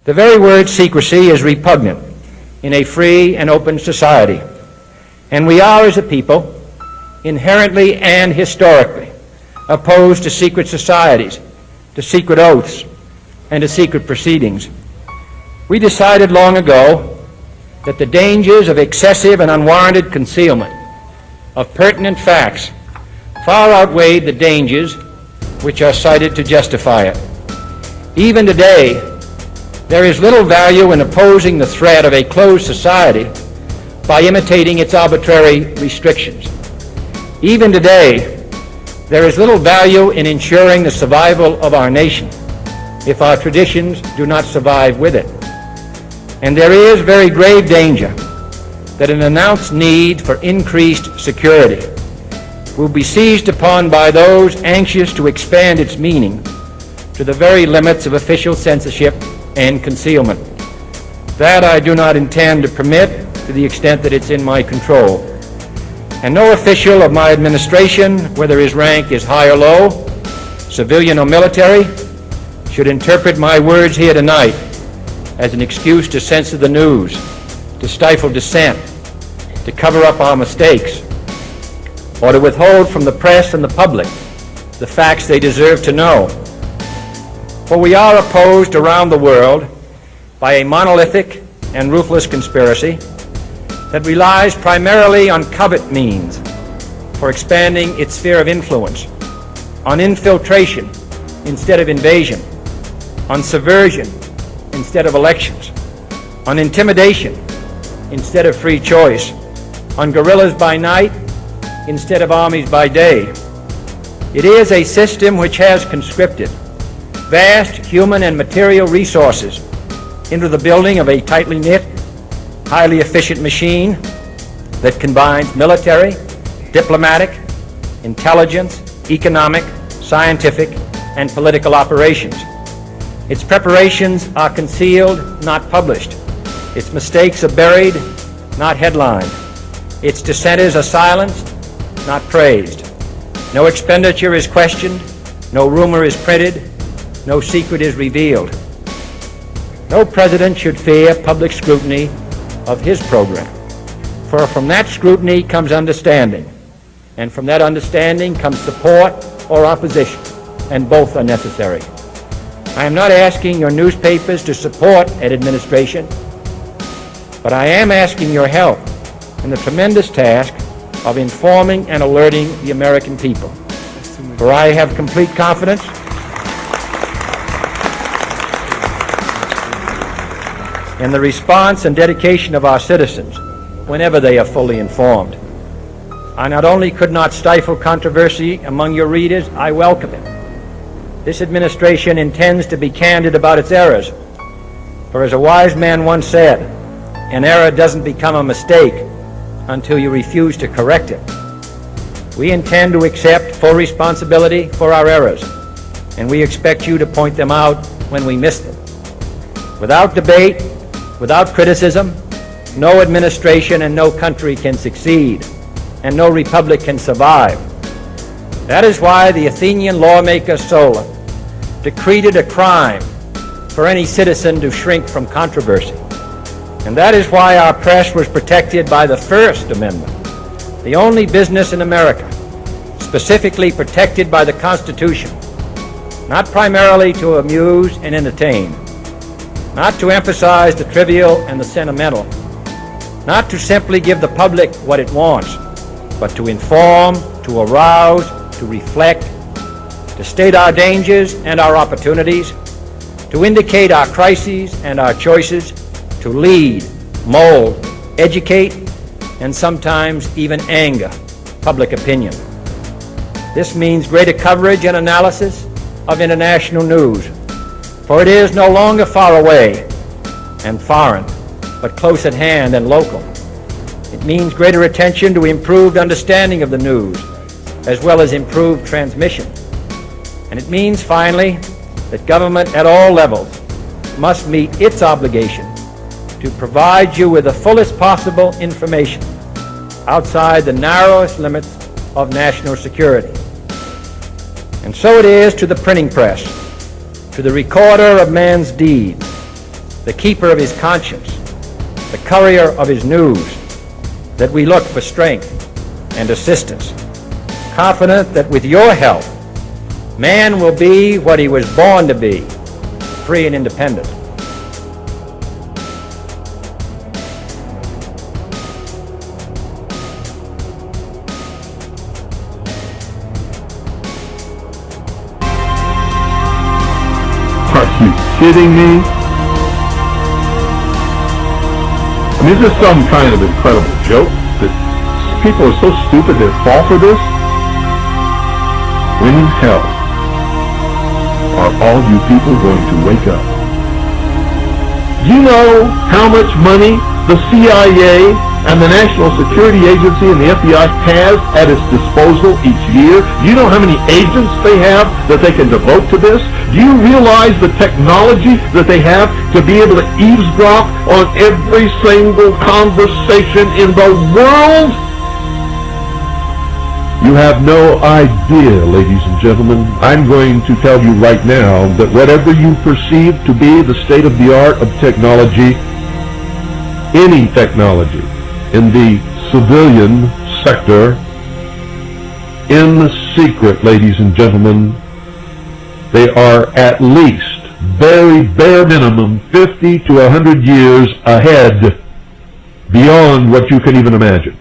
The very word secrecy is repugnant in a free and open society, and we are, as a people, inherently and historically opposed to secret societies, to secret oaths, and to secret proceedings. We decided long ago that the dangers of excessive and unwarranted concealment of pertinent facts far outweighed the dangers which are cited to justify it. Even today, there is little value in opposing the threat of a closed society by imitating its arbitrary restrictions. Even today, there is little value in ensuring the survival of our nation if our traditions do not survive with it. And there is very grave danger that an announced need for increased security will be seized upon by those anxious to expand its meaning to the very limits of official censorship and concealment. That I do not intend to permit to the extent that it's in my control. And no official of my administration, whether his rank is high or low, civilian or military, should interpret my words here tonight as an excuse to censor the news, to stifle dissent, to cover up our mistakes, or to withhold from the press and the public the facts they deserve to know. For we are opposed around the world by a monolithic and ruthless conspiracy that relies primarily on covert means for expanding its sphere of influence, on infiltration instead of invasion, on subversion instead of elections, on intimidation instead of free choice, on guerrillas by night instead of armies by day. It is a system which has conscripted vast human and material resources into the building of a tightly knit, highly efficient machine that combines military, diplomatic, intelligence, economic, scientific, and political operations. Its preparations are concealed, not published. Its mistakes are buried, not headlined. Its dissenters are silenced, not praised. No expenditure is questioned, no rumor is printed, no secret is revealed. No president should fear public scrutiny of his program, for from that scrutiny comes understanding, and from that understanding comes support or opposition, and both are necessary. I am not asking your newspapers to support an administration, but I am asking your help in the tremendous task of informing and alerting the American people. For I have complete confidence in the response and dedication of our citizens whenever they are fully informed. I not only could not stifle controversy among your readers, I welcome it. This administration intends to be candid about its errors. For as a wise man once said, an error doesn't become a mistake until you refuse to correct it. We intend to accept full responsibility for our errors, and we expect you to point them out when we miss them. Without debate, without criticism, no administration and no country can succeed, and no republic can survive. That is why the Athenian lawmaker Solon decreed it a crime for any citizen to shrink from controversy. And that is why our press was protected by the First Amendment, the only business in America specifically protected by the Constitution, not primarily to amuse and entertain, not to emphasize the trivial and the sentimental, not to simply give the public what it wants, but to inform, to arouse, to reflect, to state our dangers and our opportunities, to indicate our crises and our choices, to lead, mold, educate, and sometimes even anger public opinion. This means greater coverage and analysis of international news, for it is no longer far away and foreign, but close at hand and local. It means greater attention to improved understanding of the news, as well as improved transmission. And it means, finally, that government at all levels must meet its obligation to provide you with the fullest possible information outside the narrowest limits of national security. And so it is to the printing press, to the recorder of man's deeds, the keeper of his conscience, the courier of his news, that we look for strength and assistance, confident that with your help, man will be what he was born to be, free and independent. Are you kidding me? I mean, is this some kind of incredible joke that people are so stupid they fall for this? When in hell are all you people going to wake up? Do you know how much money the CIA and the National Security Agency and the FBI has at its disposal each year? Do you know how many agents they have that they can devote to this? Do you realize the technology that they have to be able to eavesdrop on every single conversation in the world? You have no idea, ladies and gentlemen. I'm going to tell you right now that whatever you perceive to be the state of the art of technology, any technology in the civilian sector, in the secret, ladies and gentlemen, they are at least, very bare minimum, 50 to 100 years ahead, beyond what you can even imagine.